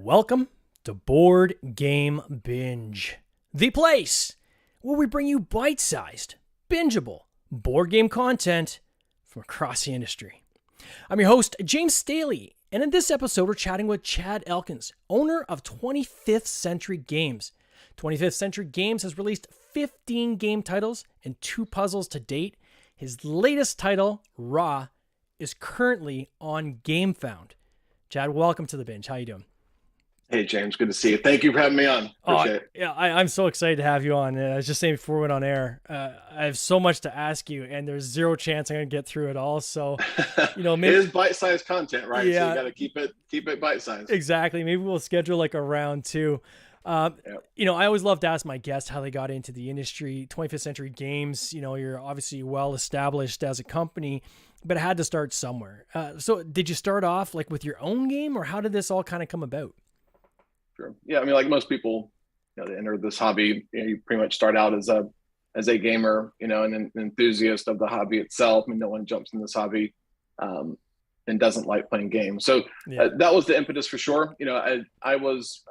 Welcome to Board Game Binge, the place where we bring you bite-sized, bingeable board game content from across the industry. I'm your host, James Staley, and in this episode, we're chatting with Chad Elkins, owner of 25th Century Games. 25th Century Games has released 15 game titles and 2 puzzles to date. His latest title, Raw, is currently on GameFound. Chad, welcome to the binge. How you doing? Hey, James. Good to see you. Thank you for having me on. Appreciate it. Yeah, I'm so excited to have you on. I was just saying before we went on air, I have so much to ask you, and there's zero chance I'm going to get through it all. So, maybe it is bite-sized content, right? Yeah, so you got to keep it bite-sized. Exactly. Maybe we'll schedule like a round 2. I always love to ask my guests how they got into the industry. 25th Century Games, you're obviously well established as a company, but it had to start somewhere. So did you start off like with your own game, or how did this all kind of come about? Sure. Yeah, I mean, like most people, they enter this hobby. You pretty much start out as a gamer, and an enthusiast of the hobby itself. I mean, no one jumps in this hobby and doesn't like playing games. So that was the impetus for sure. I was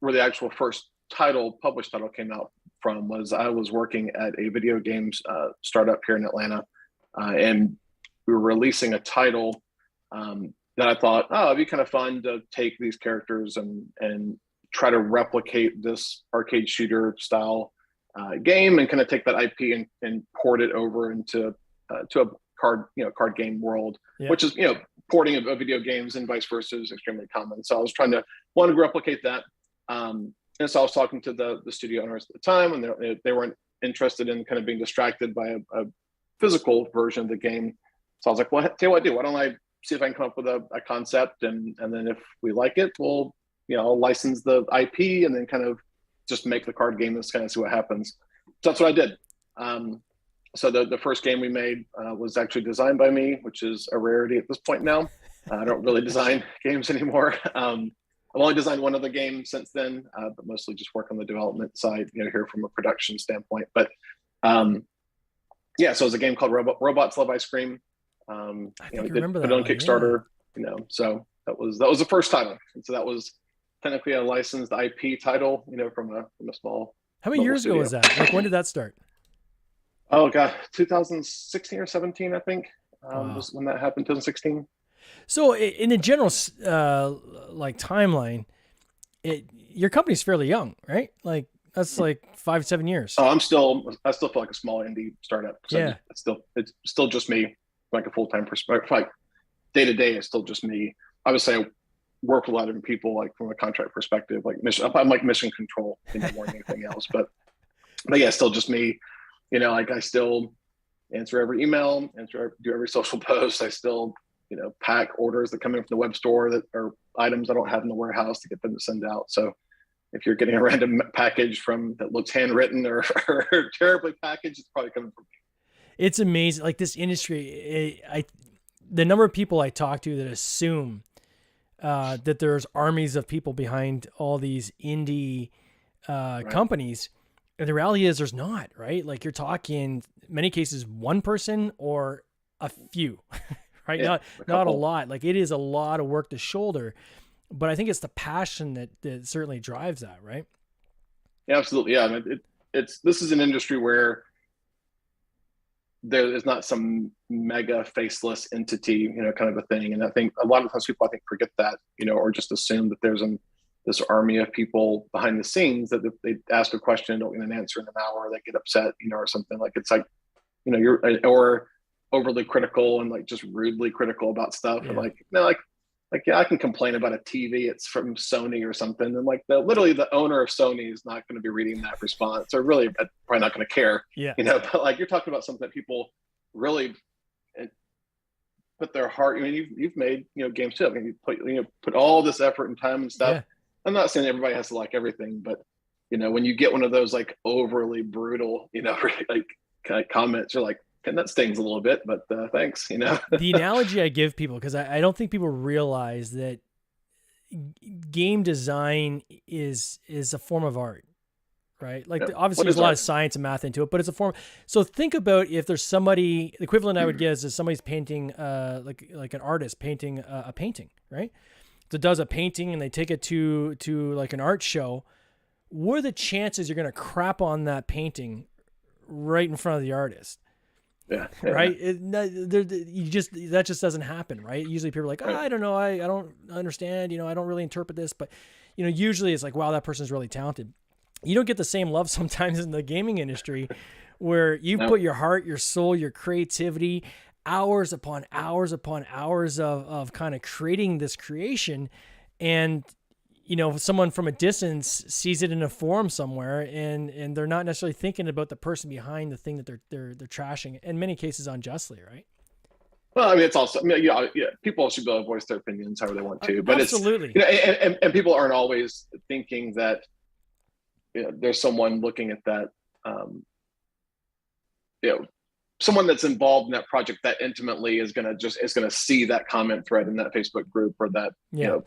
where the actual first published title came out from was I was working at a video games startup here in Atlanta, and we were releasing a title that I thought, it'd be kind of fun to take these characters and try to replicate this arcade shooter style game and kind of take that IP and port it over into to a card game world, which is, porting of video games and vice versa is extremely common. So I was wanted to replicate that. And so I was talking to the studio owners at the time, and they weren't interested in kind of being distracted by a physical version of the game. So I was like, well, tell you what I do. Why don't I see if I can come up with a concept, and then if we like it, we'll I'll license the IP and then kind of just make the card game and kind of see what happens. So that's what I did. So the first game we made was actually designed by me, which is a rarity at this point now. I don't really design games anymore. I've only designed one other game since then, but mostly just work on the development side, here from a production standpoint. But so it was a game called Robots Love Ice Cream. I remember that put it on Kickstarter, so that was the first title. And so that was technically a licensed IP title, from a small. How many years ago was that? Like, when did that start? Oh God, 2016 or 17, I think, was when that happened. 2016. So in the general timeline, your company's fairly young, right? Like that's like 5-7 years. Oh, I still feel like a small indie startup. So it's still just me, like a full-time perspective. Like day to day, it's still just me. I would say I work with a lot of different people, like from a contract perspective, like I'm like mission control, more than anything else. But yeah, still just me. Like I still answer every email, do every social post. I still pack orders that come in from the web store that are items I don't have in the warehouse to get them to send out. So if you're getting a random package that looks handwritten or terribly packaged, it's probably coming from me. It's amazing. Like this industry, the number of people I talk to that assume that there's armies of people behind all these indie companies. And the reality is there's not, right? Like you're talking, in many cases, one person or a few, right? Not a lot. Like it is a lot of work to shoulder, but I think it's the passion that certainly drives that, right? Yeah, absolutely. Yeah. I mean, this is an industry where there is not some mega faceless entity, kind of a thing. And I think a lot of times people, forget that, or just assume that there's this army of people behind the scenes that if they ask a question, don't get an answer in an hour, they get upset, or something. Like it's like, you're or overly critical and like just rudely critical about stuff. Yeah. And I can complain about a TV. It's from Sony or something. And like literally the owner of Sony is not going to be reading that response, or really probably not going to care. Yeah. But like you're talking about something that people really put their heart. I mean, you've made games too. I mean, you put all this effort and time and stuff. Yeah. I'm not saying everybody has to like everything, but when you get one of those like overly brutal, like kind of comments, you're like, and that stings a little bit, but thanks, The analogy I give people, because I don't think people realize that game design is a form of art, right? Like obviously there's a lot of science and math into it, but it's a form. So think about if there's somebody, the equivalent I would give is somebody's painting, like an artist painting a painting, right? that does a painting and they take it to like an art show, what are the chances you're going to crap on that painting right in front of the artist? Yeah. Right. That just doesn't happen. Right. Usually people are like, I don't know. I don't understand. I don't really interpret this, but usually it's like, wow, that person's really talented. You don't get the same love sometimes in the gaming industry where you put your heart, your soul, your creativity, hours upon hours upon hours of kind of creating this creation. And, someone from a distance sees it in a forum somewhere and they're not necessarily thinking about the person behind the thing that they're trashing, in many cases unjustly, right? Well, I mean, it's also, people should be able to voice their opinions however they want to, but absolutely. It's, and people aren't always thinking that, there's someone looking at that, someone that's involved in that project that intimately is going to see that comment thread in that Facebook group or that,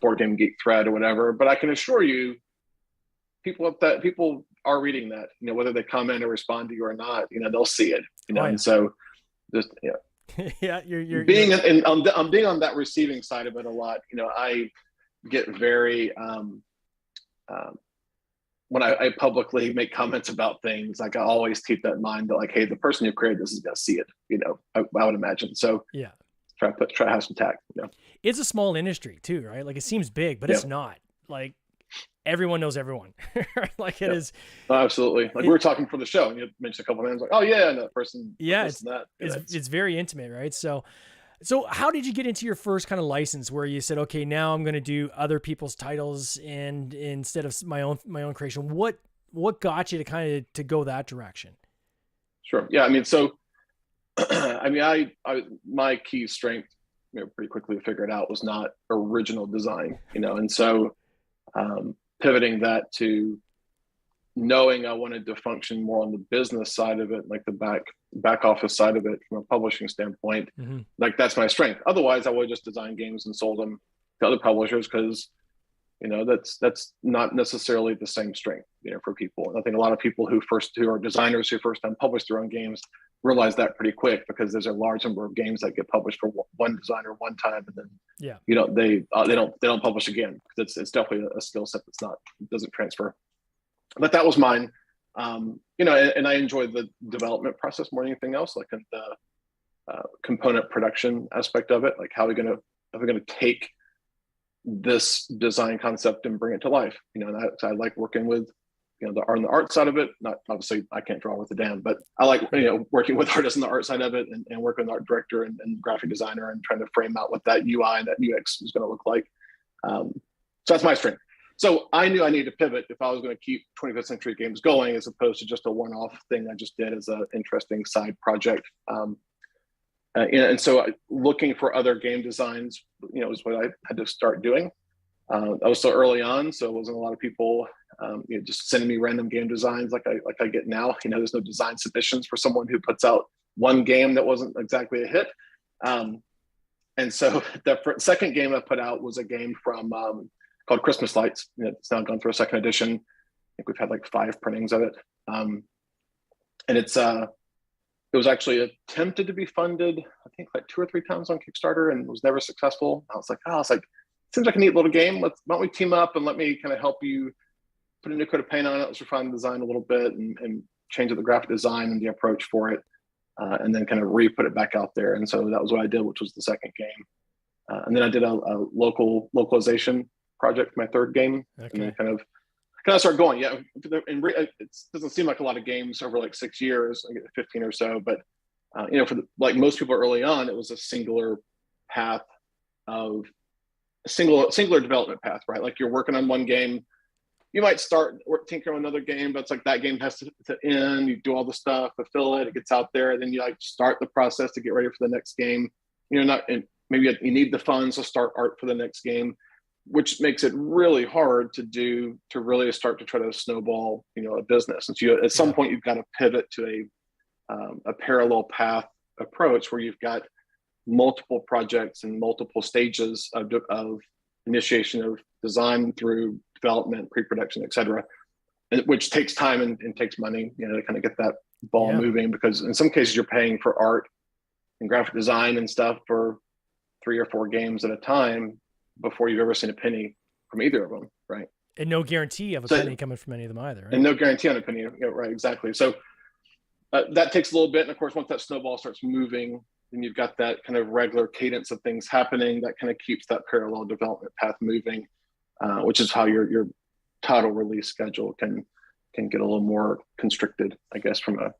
Board Game Geek thread or whatever. But I can assure you, people are reading that, whether they comment or respond to you or not, they'll see it, and so just, yeah, you're I'm being on that receiving side of it a lot. I get very, when I publicly make comments about things, like I always keep that in mind that like, hey, the person who created this is going to see it, I would imagine. So yeah, try to have some tact. It's a small industry too, right? Like it seems big, but it's not. Like everyone knows everyone. Like it is. Oh, absolutely. Like we were talking for the show and you mentioned a couple of names like, oh yeah, and that person. Yeah. It's very intimate, right? So how did you get into your first kind of license where you said, okay, now I'm going to do other people's titles and instead of my own creation? What got you to go that direction? Sure. Yeah. I mean, so, I my key strength, pretty quickly to figure it out was not original design, and so, pivoting that to knowing I wanted to function more on the business side of it, like the back office side of it from a publishing standpoint, like that's my strength. Otherwise I would just design games and sold them to other publishers because, that's not necessarily the same strength, for people. And I think a lot of people who are designers who first time publish their own games realize that pretty quick because there's a large number of games that get published for one designer one time and then they don't publish again because it's definitely a skill set doesn't transfer. But that was mine, and I enjoyed the development process more than anything else, like the component production aspect of it. Like, how are we going to take this design concept and bring it to life? And I like working with, on the art side of it. Not obviously, I can't draw with a damn, but I like working with artists on the art side of it and working with art director and graphic designer and trying to frame out what that UI and that UX is going to look like. So that's my strength. So I knew I needed to pivot if I was going to keep 25th Century Games going, as opposed to just a one-off thing I just did as an interesting side project. And so looking for other game designs, is what I had to start doing. I was so early on, so it wasn't a lot of people just sending me random game designs like I get now. There's no design submissions for someone who puts out one game that wasn't exactly a hit. And so the second game I put out was a game from called Christmas Lights. It's now gone through a second edition. I think we've had like 5 printings of it. And it was actually attempted to be funded, I think like 2 or 3 times on Kickstarter and was never successful. I was like, seems like a neat little game. Why don't we team up and let me kind of help you put a new coat of paint on it. Let's refine the design a little bit and change the graphic design and the approach for it. And then kind of re-put it back out there. And so that was what I did, which was the second game. And then I did a localization project for my third game, and then kind of start going. Yeah, and it doesn't seem like a lot of games over like 6 years, I get 15 or so, but for like most people early on, it was a singular path of a singular development path, right? Like you're working on one game, you might start tinkering on another game, but it's like that game has to end. You do all the stuff, fulfill it, it gets out there, then you like start the process to get ready for the next game. Maybe you need the funds to start art for the next game, which makes it really hard to really start to try to snowball, a business. And so at some point you've got to pivot to a parallel path approach where you've got multiple projects and multiple stages of initiation of design through development, pre-production, et cetera, which takes time and takes money, to kind of get that ball moving, because in some cases you're paying for art and graphic design and stuff for 3 or 4 games at a time. before you've ever seen a penny from either of them, right? And no guarantee of a penny coming from any of them either, right? And no guarantee on a penny, right? Exactly. So that takes a little bit. And of course, once that snowball starts moving, then you've got that kind of regular cadence of things happening that kind of keeps that parallel development path moving, which is how your title release schedule can get a little more constricted, I guess, from a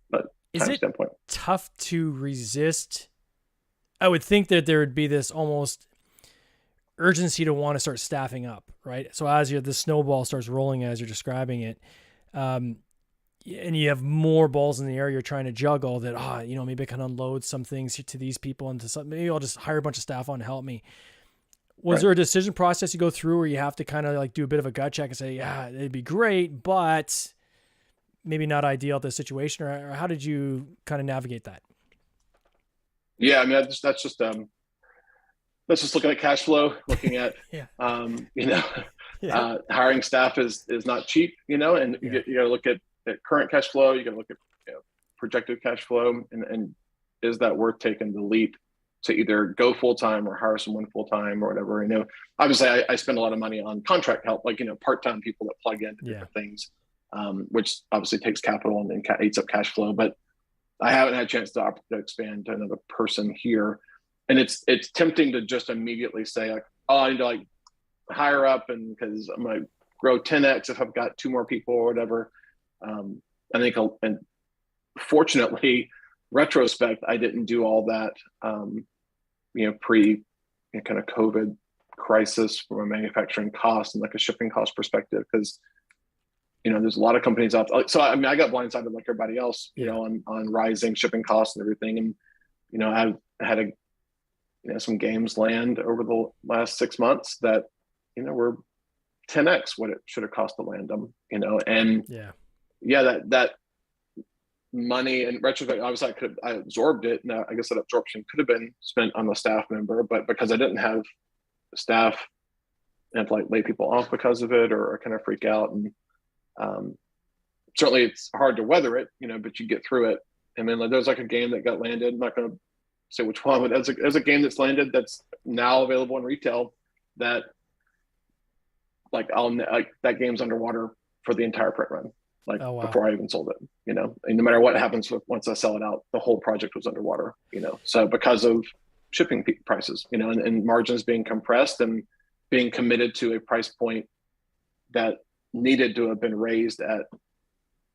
time standpoint. Tough to resist? I would think that there would be this almost urgency to want to start staffing up, right? So as the snowball starts rolling, as you're describing it, and you have more balls in the air you're trying to juggle, that maybe I can unload some things to these people and to some, maybe I'll just hire a bunch of staff on to help me. Was there a decision process you go through where you have to kind of like do a bit of a gut check and say, yeah, it'd be great, but maybe not ideal at this situation, or how did you kind of navigate that? Yeah, I mean, that's just looking at cash flow, looking at, hiring staff is not cheap, and you got to look at current cash flow. You got to look at projected cash flow, and is that worth taking the leap to either go full-time or hire someone full-time or whatever? Obviously I spend a lot of money on contract help, like, part-time people that plug into different things, which obviously takes capital and eats up cash flow, but I haven't had a chance to expand to another person here. And it's tempting to just immediately say, like, oh, I need to like hire up, and because I'm going to grow 10x if I've got 2 more people or whatever. I think, and fortunately, retrospect, I didn't do all that, pre kind of COVID crisis from a manufacturing cost and like a shipping cost perspective, because there's a lot of companies out there. So I mean, I got blindsided like everybody else, on rising shipping costs and everything. And I've had some games land over the last 6 months that were 10x what it should have cost to land them. And that money in retrospect, obviously I absorbed it. Now, I guess that absorption could have been spent on the staff member, but because I didn't have staff, I had to like lay people off because of it, or kind of freak out. And certainly it's hard to weather it, but you get through it. And then there's like a game that got landed. I'm not going to say which one, but there's a game that's landed that's now available in retail that that game's underwater for the entire print run. Before I even sold it, and no matter what happens once I sell it out, the whole project was underwater, so because of shipping prices, and margins being compressed and being committed to a price point that needed to have been raised at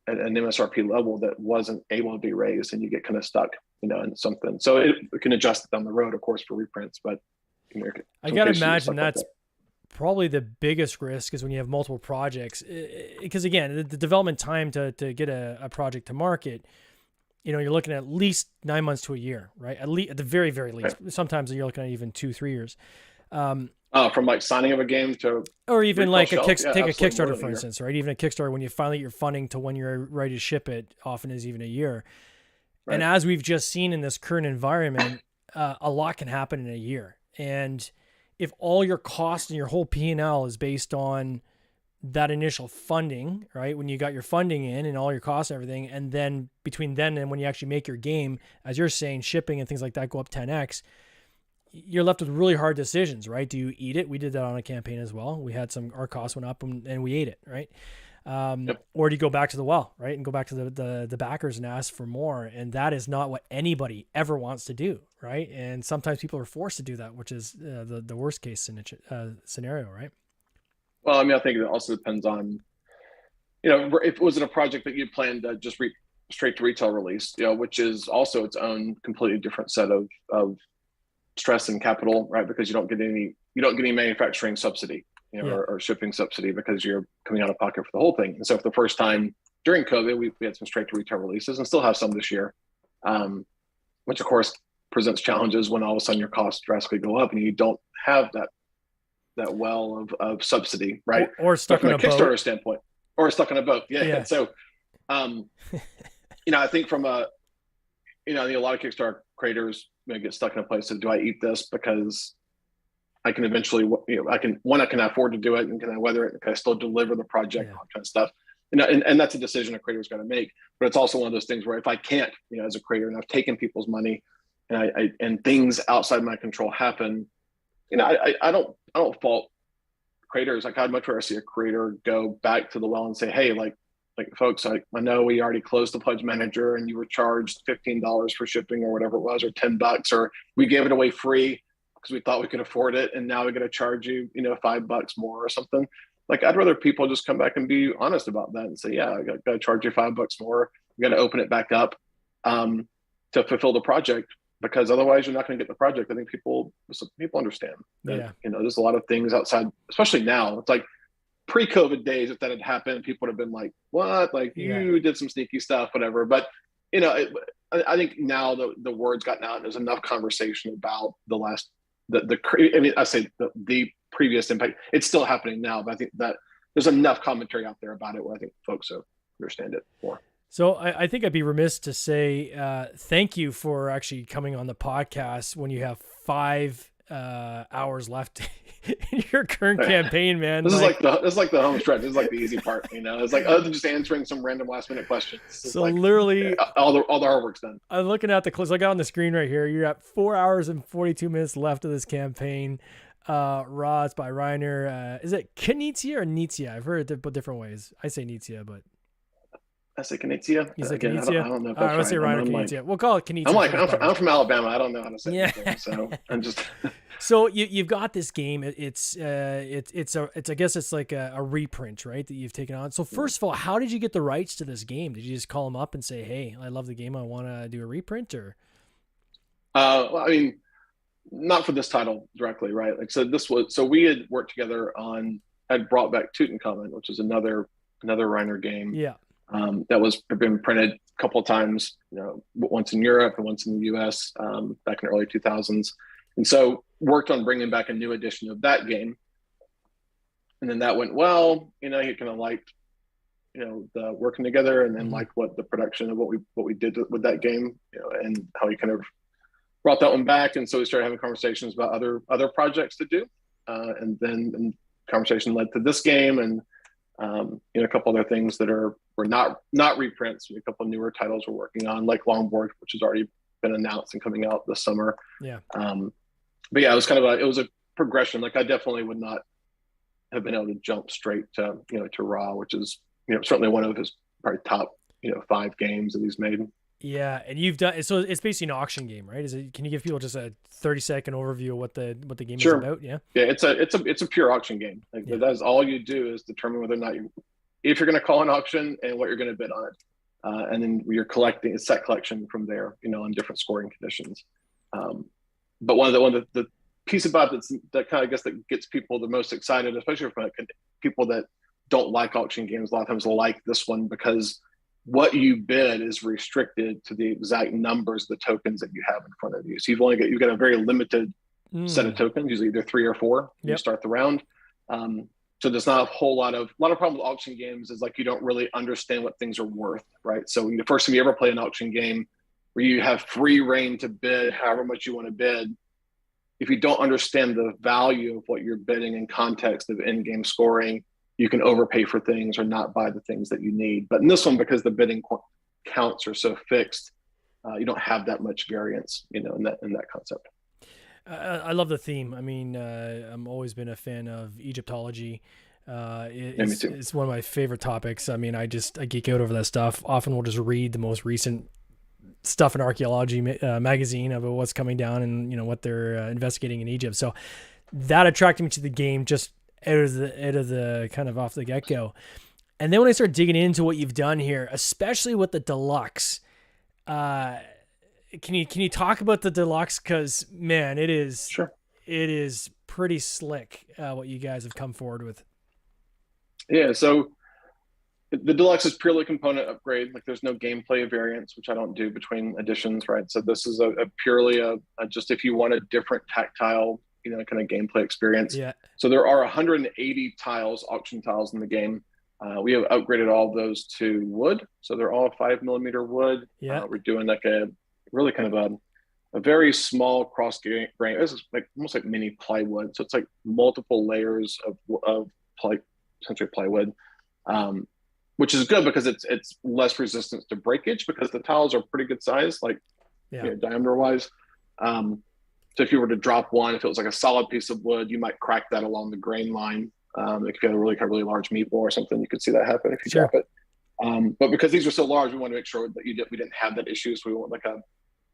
an MSRP level that wasn't able to be raised, and you get kind of stuck, in something. So it can adjust it down the road, of course, for reprints, but I got to imagine that's probably the biggest risk is when you have multiple projects, because again, the development time to get a project to market, you're looking at least 9 months to a year, right? At the very, very least. Right. Sometimes you're looking at even 2-3 years. From like signing of a game to, or even like take a Kickstarter, for instance, right? Even a Kickstarter, when you finally get your funding to when you're ready to ship it, often is even a year. Right. And as we've just seen in this current environment, a lot can happen in a year. And if all your costs and your whole P&L is based on that initial funding, right? When you got your funding in and all your costs and everything, and then between then and when you actually make your game, as you're saying, shipping and things like that go up 10x, you're left with really hard decisions, right? Do you eat it? We did that on a campaign as well. We had our costs went up and we ate it, right? Or do you go back to the well, right? And go back to the backers and ask for more. And that is not what anybody ever wants to do, right? And sometimes people are forced to do that, which is the worst case scenario, right? Well, I mean, I think it also depends on, if it wasn't a project that you planned to just straight to retail release, which is also its own completely different set of stress and capital, right? Because you don't get any manufacturing subsidy, or shipping subsidy, because you're coming out of pocket for the whole thing. And so for the first time during COVID, we had some straight to retail releases, and still have some this year, which of course presents challenges when all of a sudden your costs drastically go up and you don't have that well of subsidy, right? Or stuck on a Kickstarter boat. standpoint, or stuck on a boat. Yeah. So, I think from a lot of Kickstarter creators may get stuck in a place of, do I eat this because I can eventually, I can afford to do it, and can I weather it, and can I still deliver the project, all that kind of stuff. And that's a decision a creator's got to make. But it's also one of those things where if I can't, as a creator, and I've taken people's money, and things outside my control happen, I don't fault creators. Like I'd much rather see a creator go back to the well and say, hey, like folks, I know we already closed the pledge manager and you were charged $15 for shipping or whatever it was, or $10, or we gave it away free because we thought we could afford it, and now we're going to charge you, $5 more or something. Like I'd rather people just come back and be honest about that and say, yeah, I got to charge you $5 more. We got to open it back up to fulfill the project, because otherwise you're not going to get the project. I think people understand that, there's a lot of things outside, especially now. It's like pre-COVID days, if that had happened, people would have been like, what? Like you did some sneaky stuff, whatever. But, I think now the word's gotten out and there's enough conversation about the previous impact. It's still happening now, but I think that there's enough commentary out there about it where I think folks understand it more. So I think I'd be remiss to say thank you for actually coming on the podcast when you have 5 hours left in your current campaign, man. This is like the home stretch. This is like the easy part, It's like other than just answering some random last minute questions. So like, literally, all the hard work's done. I'm looking at the close. I got on the screen right here. You're at 4 hours and 42 minutes left of this campaign. Raw, it's by Reiner. Is it Knizia or Knizia? I've heard it different ways. I say Knizia, but I say Knizia. You say Knizia? I don't know if that's right. I say Reiner Knizia. We'll call it Knizia. I'm from Alabama. I don't know how to say anything, so I'm just. So you've got this game. It's I guess it's like a reprint, right? That you've taken on. So first of all, how did you get the rights to this game? Did you just call them up and say, "Hey, I love the game. I want to do a reprint," or? Well, I mean, not for this title directly, right? Like, so we had worked together on. I'd brought back Tutankhamun, which is another Reiner game. Yeah. That had been printed a couple of times, once in Europe and once in the US back in the early 2000s. And so worked on bringing back a new edition of that game. And then that went well, he kind of liked, the working together, and then liked what the production of what we did with that game, and how he kind of brought that one back. And so we started having conversations about other projects to do. And then the conversation led to this game, and a couple other things that were not reprints. A couple of newer titles we're working on, like Longboard, which has already been announced and coming out this summer. Yeah. But yeah, it was a progression. Like I definitely would not have been able to jump straight to Raw, which is certainly one of his probably top 5 games that he's made. Yeah, and you've done so. It's basically an auction game, right? Can you give people just a 30-second overview of what the game is about? Yeah. Yeah, it's a pure auction game. Like that's all you do is determine whether or not if you're going to call an auction and what you're going to bid on it, and then you're collecting a set collection from there, on different scoring conditions. But one of the piece about that kind of, I guess, that gets people the most excited, especially from people that don't like auction games, a lot of times like this one, because what you bid is restricted to the exact numbers of the tokens that you have in front of you. So you've got a very limited set of tokens, usually either 3 or 4 when you start the round. So there's not a lot of problem with auction games is like you don't really understand what things are worth, right? So the first time you ever play an auction game where you have free reign to bid however much you want to bid, if you don't understand the value of what you're bidding in context of in-game scoring, you can overpay for things or not buy the things that you need. But in this one, because the bidding counts are so fixed, you don't have that much variance, in that concept. I love the theme. I mean, I'm always been a fan of Egyptology. It's one of my favorite topics. I mean, I geek out over that stuff. Often we'll just read the most recent stuff in archaeology magazine about what's coming down and what they're investigating in Egypt. So that attracted me to the game just out of the kind of off the get-go. And then when I start digging into what you've done here, especially with the deluxe, can you talk about the deluxe? Because man, it is pretty slick what you guys have come forward with. Yeah, so the deluxe is purely component upgrade. Like there's no gameplay variance, which I don't do between editions, right? So this is a purely just if you want a different tactile, kind of gameplay experience. Yeah. So there are 180 tiles, auction tiles in the game. We have upgraded all of those to wood. So they're all 5mm wood. Yeah. We're doing like a really kind of a very small cross grain. This is like almost like mini plywood. So it's like multiple layers of essentially plywood, which is good because it's less resistance to breakage because the tiles are pretty good size, diameter wise. So if you were to drop one, if it was like a solid piece of wood, you might crack that along the grain line. If you had a really large meatball or something, you could see that happen if you drop it. But because these are so large, we want to make sure that we didn't have that issue. So we want like a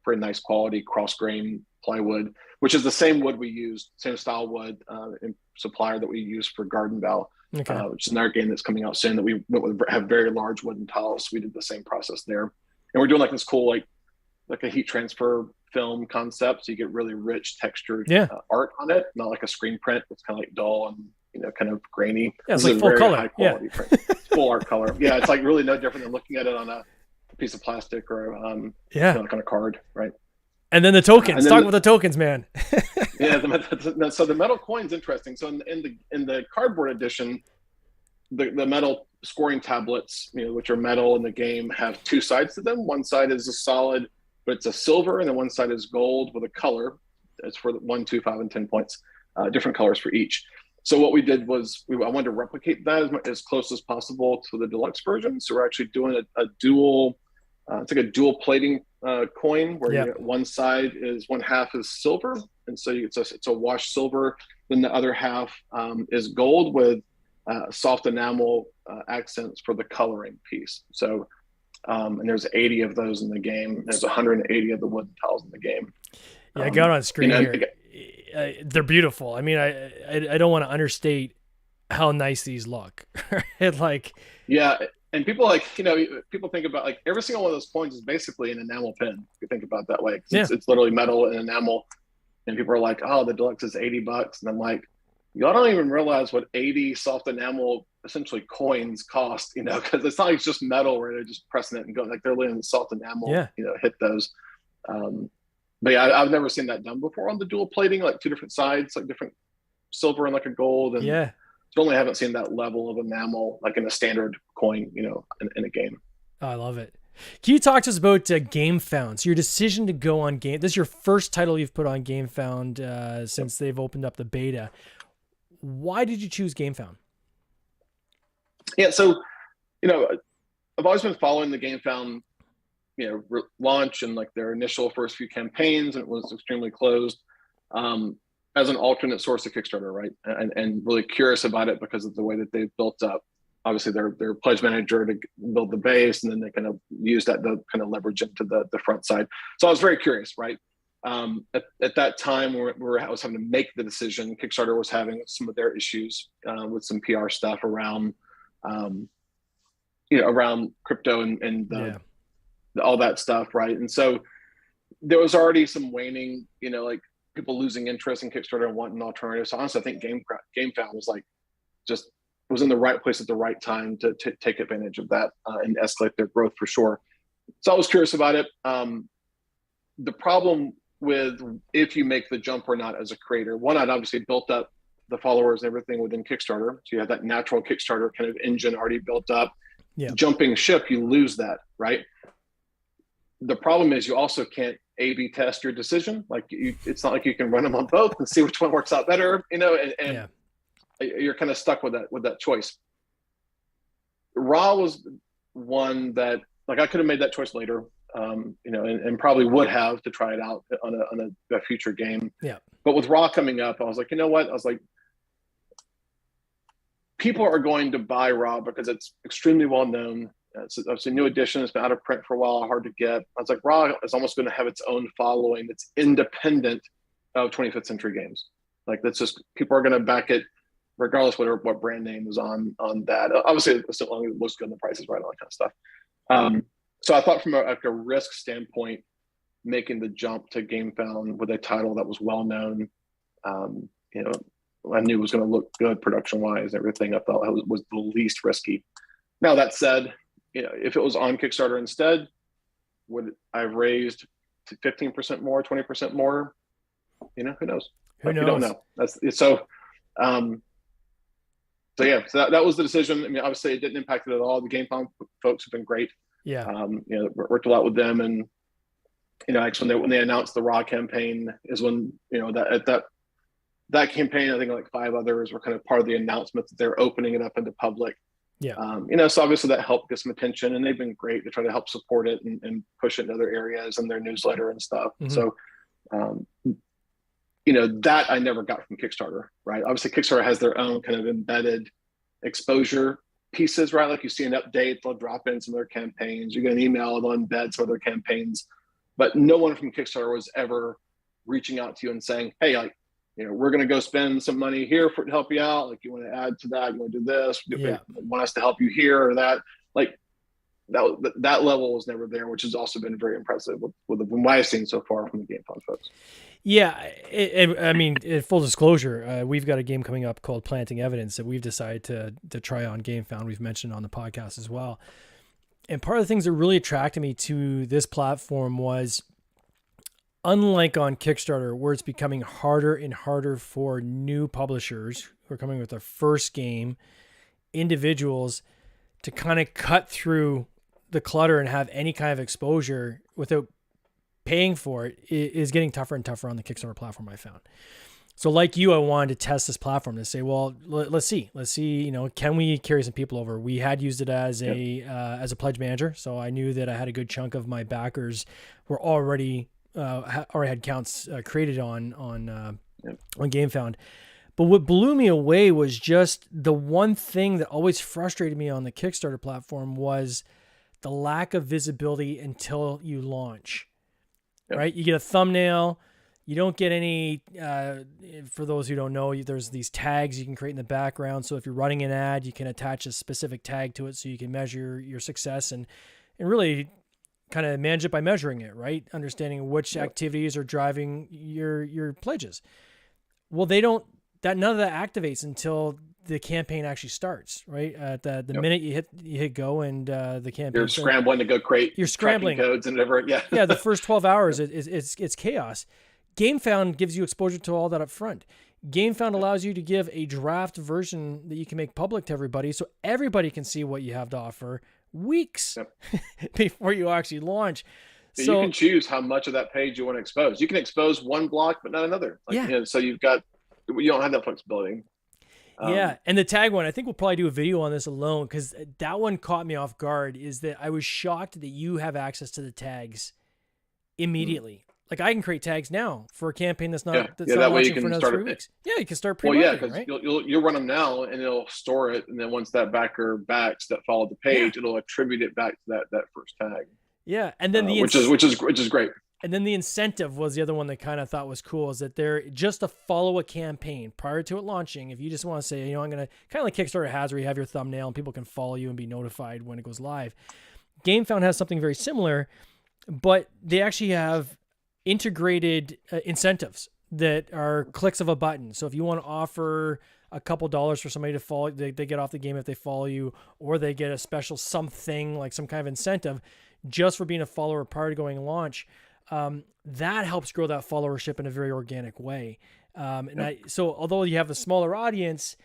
pretty nice quality cross grain plywood, which is the same wood we used, same style wood and supplier that we use for Garden Bell, which is another game that's coming out soon that we went with, have very large wooden tiles. So we did the same process there. And we're doing like this cool, like a heat transfer film concept. So you get really rich textured art on it, not like a screen print. It's kind of like dull and, kind of grainy. Yeah, it's like full color. High quality print. It's full art color. Yeah, it's like really no different than looking at it on a piece of plastic or like on a card, right? And then the tokens. Talk about the tokens, man. So the metal coin's interesting. So in the cardboard edition, the metal scoring tablets, which are metal in the game, have two sides to them. One side is a solid, but it's a silver, and then one side is gold with a color. It's for 1, 2, 5, and 10 points, different colors for each. So what we did was I wanted to replicate that as close as possible to the deluxe version. So we're actually doing a dual, it's like a dual plating coin where one side is one half is silver, and so it's a washed silver. Then the other half is gold with soft enamel accents for the coloring piece. So and there's 80 of those in the game. There's 180 of the wooden tiles in the game. Yeah, I got on screen here. They're beautiful. I mean, I don't want to understate how nice these look. And people people think about like every single one of those coins is basically an enamel pin. If you think about it that way, it's literally metal and enamel. And people are like, "Oh, the deluxe is $80," and I'm like, y'all don't even realize what 80 soft enamel essentially coins cost, because it's not like it's just metal where they're just pressing it and going, like they're letting the soft enamel, hit those. But yeah, I've never seen that done before on the dual plating, like two different sides, like different silver and like a gold. And certainly haven't seen that level of enamel like in a standard coin, in a game. Oh, I love it. Can you talk to us about GameFound? So your decision to go on Game, this is your first title you've put on GameFound since they've opened up the beta. Why did you choose GameFound? Yeah, so, I've always been following the GameFound launch and like their initial first few campaigns, and it was extremely closed as an alternate source of Kickstarter, right? And really curious about it because of the way that they've built up, obviously their pledge manager to build the base, and then they kind of use that to kind of leverage into the front side. So I was very curious, right? At that time, I was having to make the decision. Kickstarter was having some of their issues with some PR stuff around, around crypto and all that stuff, right? And so there was already some waning, like people losing interest in Kickstarter and wanting alternatives. So honestly, I think GameFound was was in the right place at the right time to take advantage of that and escalate their growth for sure. So I was curious about it. The problem with if you make the jump or not as a creator, one, I'd obviously built up the followers and everything within Kickstarter. So you have that natural Kickstarter kind of engine already built up. Jumping ship, you lose that, right? The problem is you also can't A/B test your decision. Like it's not like you can run them on both and see which one works out better, and you're kind of stuck with that choice. Raw was one that like I could have made that choice later, and probably would have to try it out on a future game. Yeah. But with Raw coming up, I was like, you know what? I was like, people are going to buy Raw because it's extremely well known. It's a new edition. It's been out of print for a while, hard to get. I was like, Raw is almost going to have its own following that's independent of 25th Century Games. Like that's just, people are going to back it regardless what brand name is on that. Obviously, as long as it looks good and the price is right, all that kind of stuff. So I thought from a risk standpoint, making the jump to GameFound with a title that was well known, I knew it was going to look good production-wise and everything. I thought it was the least risky. Now, that said, if it was on Kickstarter instead, would I have raised 15% more, 20% more? Who knows? Who knows? You don't know. So that was the decision. I mean, obviously, it didn't impact it at all. The GameFound folks have been great. Yeah. Worked a lot with them, and actually, when they announced the Raw campaign, is when that campaign, I think like 5 others were kind of part of the announcement that they're opening it up into public. Yeah. So obviously that helped get some attention, and they've been great to try to help support it and push it in other areas in their newsletter and stuff. Mm-hmm. So that I never got from Kickstarter, right? Obviously, Kickstarter has their own kind of embedded exposure pieces, right? Like you see an update, they'll drop in some of their campaigns. You get an email, they'll embed some of their campaigns. But no one from Kickstarter was ever reaching out to you and saying, hey, like, we're going to go spend some money here to help you out. Like, you want to add to that, you want to do this, you want us to help you here or that. Like, that level was never there, which has also been very impressive with what I've seen so far from the GameFound folks. Yeah, I mean, in full disclosure, we've got a game coming up called Planting Evidence that we've decided to try on GameFound. We've mentioned on the podcast as well. And part of the things that really attracted me to this platform was, unlike on Kickstarter, where it's becoming harder and harder for new publishers who are coming with their first game, individuals, to kind of cut through the clutter and have any kind of exposure without paying for it, is getting tougher and tougher on the Kickstarter platform, I found. So like you, I wanted to test this platform to say, well, let's see, can we carry some people over? We had used it as a pledge manager. So I knew that I had a good chunk of my backers were already had accounts created on GameFound. But what blew me away was just the one thing that always frustrated me on the Kickstarter platform was the lack of visibility until you launch. Yep. Right? You get a thumbnail. You don't get any, for those who don't know, there's these tags you can create in the background. So if you're running an ad, you can attach a specific tag to it so you can measure your success and really kind of manage it by measuring it, right? Understanding which activities are driving your pledges. Well, none of that activates until the campaign actually starts, right? At the minute you hit go and the campaign. You're scrambling to go create. You're scrambling codes and whatever. Yeah. Yeah. The first 12 hours, it's chaos. GameFound gives you exposure to all that up front. GameFound allows you to give a draft version that you can make public to everybody, so everybody can see what you have to offer weeks before you actually launch. So you can choose how much of that page you want to expose. You can expose one block, but not another. So you don't have that flexibility. And the tag one, I think we'll probably do a video on this alone, because that one caught me off guard, is that I was shocked that you have access to the tags immediately. Like, I can create tags now for a campaign that's not launching for another 3 weeks. Yeah, you can start pre-marketing, because you'll run them now and it'll store it, and then once that backer backs that followed the page, it'll attribute it back to that first tag. Yeah, and then which is great. And then the incentive was the other one that kind of thought was cool, is that they're just to follow a campaign prior to it launching. If you just want to say, I'm going to kind of like Kickstarter has, where you have your thumbnail and people can follow you and be notified when it goes live. GameFound has something very similar, but they actually have integrated incentives that are clicks of a button. So if you want to offer a couple dollars for somebody to follow, they get off the game if they follow you, or they get a special something, like some kind of incentive just for being a follower prior to going launch. That helps grow that followership in a very organic way. So although you have a smaller audience,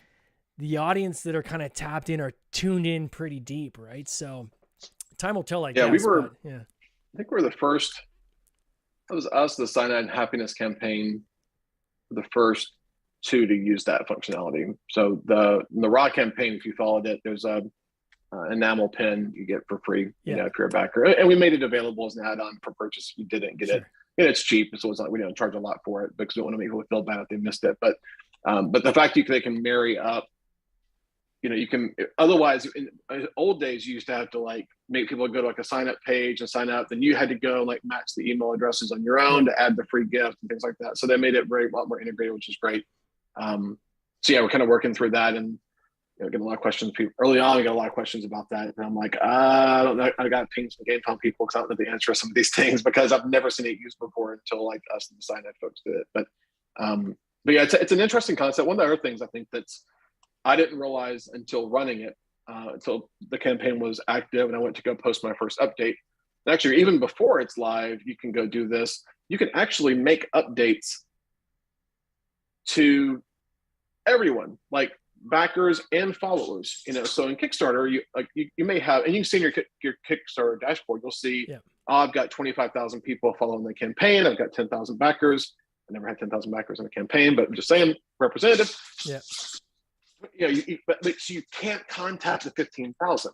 the audience that are kind of tapped in are tuned in pretty deep, right? So time will tell, I guess. I think we're the first. It was us, the Cyanide Happiness campaign, the first two to use that functionality. So the raw campaign, if you followed it, there's a enamel pin you get for free, if you're a backer, and we made it available as an add-on for purchase if you didn't get it. And it's cheap, so it's not, we don't charge a lot for it because we don't want to make people feel bad if they missed it. But the fact they can marry up, you can, otherwise in old days you used to have to like make people go to like a sign up page and sign up, then you had to go like match the email addresses on your own to add the free gift and things like that. So they made it a lot more integrated, which is great. So we're kind of working through that, and get a lot of questions. Early on, we got a lot of questions about that, and I'm like, I don't know. I got pings from GameFound people because I don't know the answer to some of these things because I've never seen it used before until like us and the Sign Up folks did it. But yeah, it's an interesting concept. One of the other things I think I didn't realize until running it, until the campaign was active and I went to go post my first update. And actually, even before it's live, you can go do this. You can actually make updates to everyone, like backers and followers. So in Kickstarter, you may have, and you can see in your Kickstarter dashboard, you'll see, I've got 25,000 people following the campaign. I've got 10,000 backers. I never had 10,000 backers in a campaign, but I'm just saying, representative. Yeah. But you can't contact the 15,000.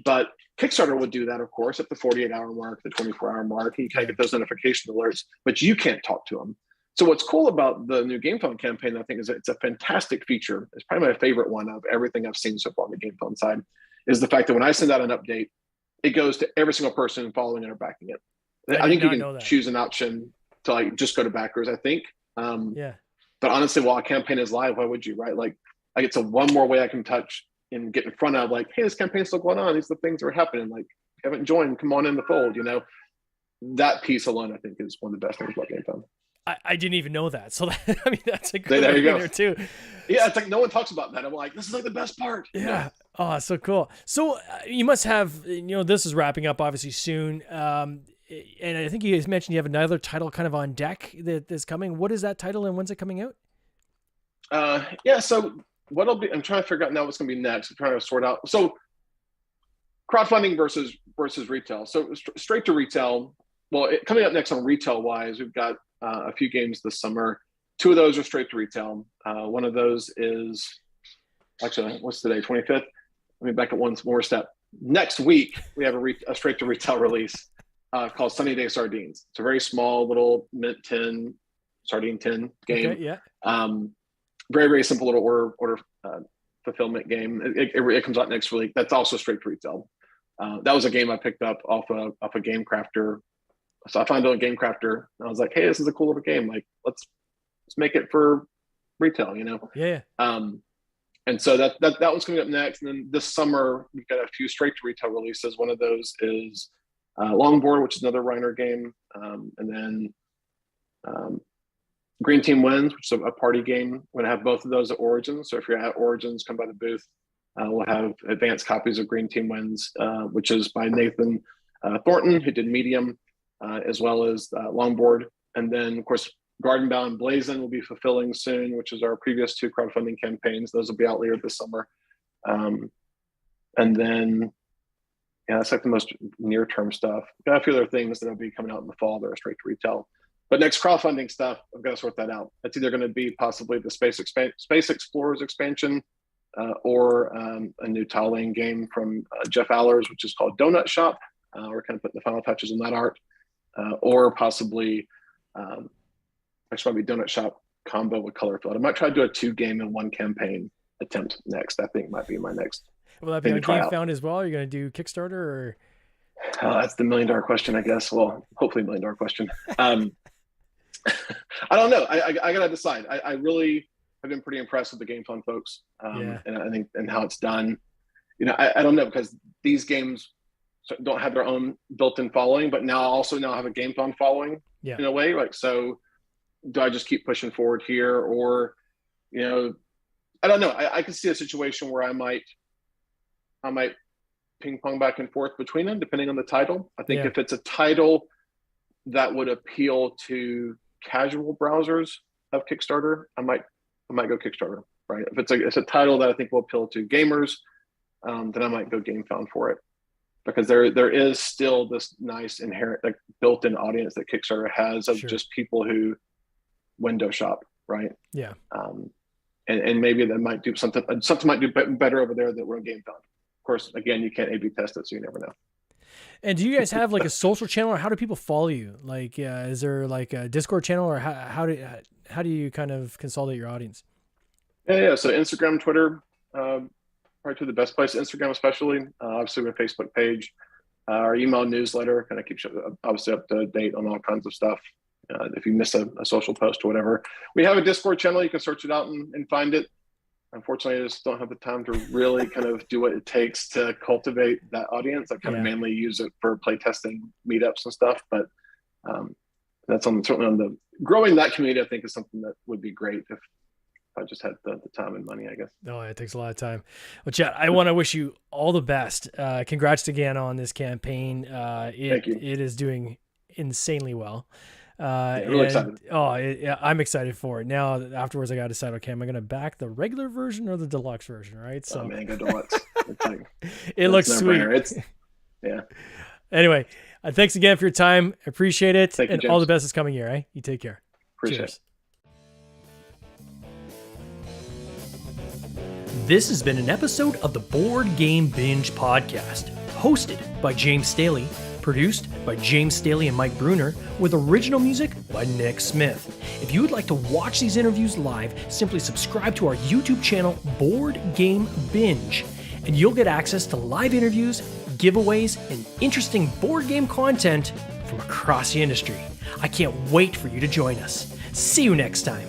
But Kickstarter would do that, of course, at the 48-hour mark, the 24-hour mark. You kind of get those notification alerts, but you can't talk to them. So what's cool about the new Game Phone campaign, I think, is it's a fantastic feature. It's probably my favorite one of everything I've seen so far on the Game Phone side, is the fact that when I send out an update, it goes to every single person following it or backing it. I think you can choose an option to like just go to backers, I think. But honestly, while a campaign is live, why would you, right? Like it's a one more way I can touch and get in front of, like, hey, this campaign's still going on. These are the things that are happening. Like, if you haven't joined, come on in the fold, That piece alone, I think, is one of the best things about Game Phone. I didn't even know that. So that's a good there you go. There too. Yeah, it's like no one talks about that. I'm like, this is like the best part. Yeah. Oh, so cool. So you must have, this is wrapping up obviously soon. And I think you guys mentioned you have another title kind of on deck that's coming. What is that title and when's it coming out? So I'm trying to figure out now what's going to be next. I'm trying to sort out. So crowdfunding versus retail. So straight to retail. Well, coming up next on retail wise, we've got a few games this summer. 2 of those are straight to retail. One of those is actually, what's today? 25th. Let me back up one more step. Next week, we have a straight to retail release called Sunny Day Sardines. It's a very small little mint tin, sardine tin game. Okay, yeah. Very, very simple little order fulfillment game. It comes out next week. That's also straight to retail. That was a game I picked up off a Game Crafter. So I found it on Game Crafter, and I was like, "Hey, this is a cool little game. Like, let's make it for retail." Yeah. And so that one's coming up next. And then this summer we've got a few straight to retail releases. One of those is Longboard, which is another Reiner game, and then Green Team Wins, which is a party game. We're gonna have both of those at Origins. So if you're at Origins, come by the booth. We'll have advanced copies of Green Team Wins, which is by Nathan Thornton, who did Medium, as well as Longboard. And then, of course, Gardenbound Blazon will be fulfilling soon, which is our previous 2 crowdfunding campaigns. Those will be out later this summer. And then, that's like the most near-term stuff. Got a few other things that will be coming out in the fall that are straight to retail. But next crowdfunding stuff, I've got to sort that out. It's either going to be possibly the Space Explorers expansion or a new tile laying game from Jeff Allers, which is called Donut Shop. We're kind of putting the final touches on that art. Or possibly, actually might be Donut Shop combo with Color Flood. I might try to do a 2-game in 1 campaign attempt next. I think might be my next. Will that be on Game Found as well? Are you going to do Kickstarter or? That's the $1 million question, I guess. Well, hopefully $1 million question. I don't know. I got to decide. I really have been pretty impressed with the Game Fund folks. And I think, and how it's done. I don't know, because these games don't have their own built-in following, but now have a Game Fund following in a way. Like, so do I just keep pushing forward here, or, I don't know. I can see a situation where I might ping pong back and forth between them, depending on the title. I think if it's a title that would appeal to casual browsers of Kickstarter, I might go Kickstarter, right? If it's a title that I think will appeal to gamers, then I might go Game Found for it, because there is still this nice inherent, like, built-in audience that Kickstarter has of just people who window shop, right? Yeah. And maybe that might do something might do better over there that we're on Game Found. Of course, again, you can't A/B test it, so you never know. And do you guys have like a social channel, or how do people follow you? Like, is there like a Discord channel, or how do you kind of consolidate your audience? Yeah. So Instagram, Twitter, probably 2 of the best places. Instagram especially. Obviously, we have a Facebook page. Our email newsletter kind of keeps you obviously up to date on all kinds of stuff. If you miss a social post or whatever, we have a Discord channel. You can search it out and find it. Unfortunately, I just don't have the time to really kind of do what it takes to cultivate that audience. I kind of mainly use it for playtesting meetups and stuff, but that's certainly on the growing that community. I think is something that would be great if I just had the time and money, I guess. No, it takes a lot of time. Well, Chad, I want to wish you all the best. Congrats again on this campaign. Thank you. It is doing insanely well. Really excited. I'm excited for it. Now, afterwards, I got to decide, okay, am I going to back the regular version or the deluxe version, right? So, go deluxe. It looks sweet. Anyway, thanks again for your time. I appreciate it. Thank you, James. All the best this coming year, eh? You take care. Appreciate Cheers. it. This has been an episode of the Board Game Binge podcast, hosted by James Staley, Produced by James Staley and Mike Bruner, with original music by Nick Smith. If you would like to watch these interviews live, simply subscribe to our YouTube channel, Board Game Binge, and you'll get access to live interviews, giveaways, and interesting board game content from across the industry. I can't wait for you to join us. See you next time.